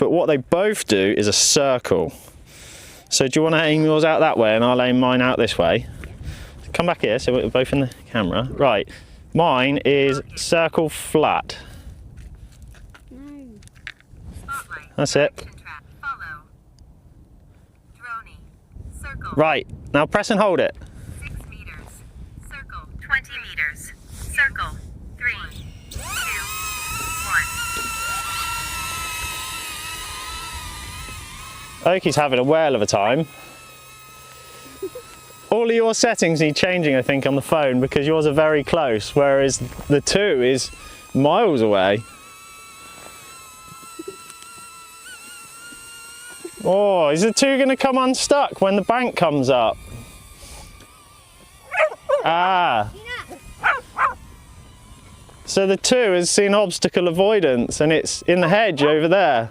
but what they both do is a circle. So do you want to aim yours out that way and I'll aim mine out this way? Come back here so we're both in the camera. Right, mine is circle flat. No. That's it. Right, now press and hold it. 6 meters. Circle. 20 meters. Circle. 3, 2, 1. Oki's having a whale of a time. All of your settings need changing, I think, on the phone because yours are very close, whereas the 2 is miles away. Oh, is the 2 going to come unstuck when the bank comes up? Ah. So the 2 has seen obstacle avoidance and it's in the hedge over there.